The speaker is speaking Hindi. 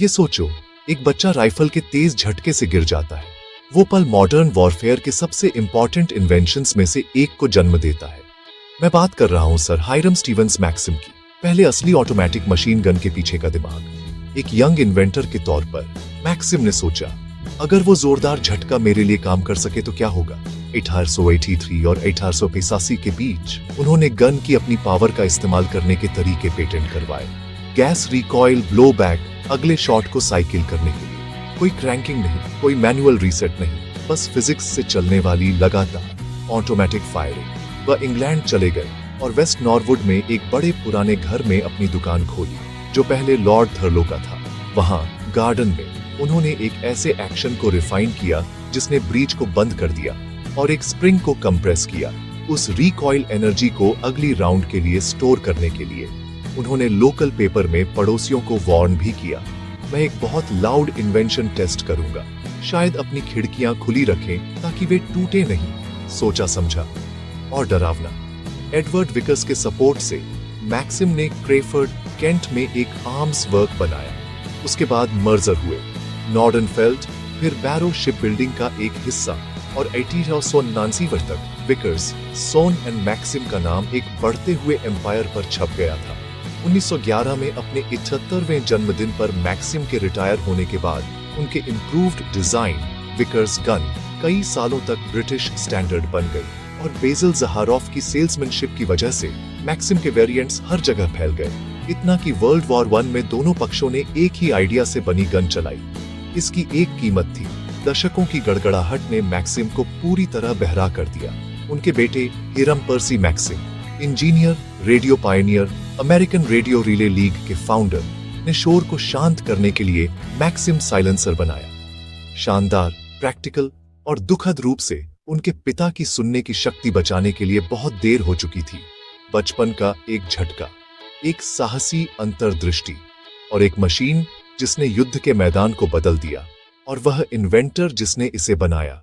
ये सोचो, एक बच्चा राइफल के तेज झटके से गिर जाता है। वो पल मॉडर्न वॉरफेयर के सबसे इंपॉर्टेंट इन्वेंशंस में से एक को जन्म देता है। मैं बात कर रहा हूं सर हायरम स्टीवंस मैक्सिम की, पहले असली ऑटोमेटिक मशीन गन के पीछे का दिमाग। एक यंग इन्वेंटर के तौर पर मैक्सिम ने सोचा, अगर वो जोरदार झटका मेरे लिए काम कर सके तो क्या होगा। 1883 और 1885 के बीच उन्होंने गन की अपनी पावर का इस्तेमाल करने के तरीके पेटेंट करवाए। गैस रिकॉइल ब्लो बैक, अगले शॉट को साइकिल करने के लिए। कोई क्रैंकिंग नहीं, कोई मैनुअल रीसेट नहीं, बस फिजिक्स से चलने वाली लगातार ऑटोमेटिक फायरिंग। वह इंग्लैंड चले गए और वेस्ट नॉरवुड में एक बड़े पुराने घर में अपनी दुकान खोली, जो पहले लॉर्ड थर्लो का था। वहां गार्डन में उन्होंने एक ऐसे एक्शन को रिफाइन किया जिसने ब्रीच को बंद कर दिया और एक स्प्रिंग को कंप्रेस किया। उस रिकॉइल एनर्जी को अगली राउंड के लिए स्टोर करने के लिए उन्होंने लोकल पेपर में पड़ोसियों को वार्न भी किया, मैं एक बहुत लाउड इन्वेंशन टेस्ट करूंगा, शायद अपनी खिड़कियां खुली रखें ताकि वे टूटे नहीं। सोचा समझा और डरावना। एडवर्ड विकर्स के सपोर्ट से मैक्सिम ने क्रेफर्ड केंट में एक आर्म्स वर्क बनाया। उसके बाद मर्जर हुए, नॉर्डनफेल्ट, फिर बैरो शिप बिल्डिंग का एक हिस्सा, और 1889 तक विकर्स, सोन एंड मैक्सिम का नाम एक बढ़ते हुए एम्पायर पर छप गया था। 1911 में अपने 78वें जन्मदिन पर मैक्सिम के रिटायर होने के बाद उनके इम्प्रूव्ड डिजाइन विकर्स गन कई सालों तक ब्रिटिश स्टैंडर्ड बन गई और बेजिल ज़हारोफ की सेल्समैनशिप की वजह से मैक्सिम के वेरिएंट्स हर जगह फैल गए, इतना कि वर्ल्ड वॉर 1 में दोनों पक्षों ने एक ही आइडिया से बनी गन चलाई। इसकी एक कीमत थी, दशकों की गड़गड़ाहट ने मैक्सिम को पूरी तरह बहरा कर दिया। उनके बेटे Hiram Percy Maxim, engineer, radio pioneer, American radio relay league के फाउंडर, ने शोर को शांत करने के लिए मैक्सिम साइलेंसर बनाया। शानदार, प्रैक्टिकल और दुखद रूप से उनके पिता की सुनने की शक्ति बचाने के लिए बहुत देर हो चुकी थी। बचपन का एक झटका, एक साहसी अंतर्दृष्टि और एक मशीन जिसने युद्ध के मैदान को बदल दिया, और वह इन्वेंटर जिसने इसे बनाया।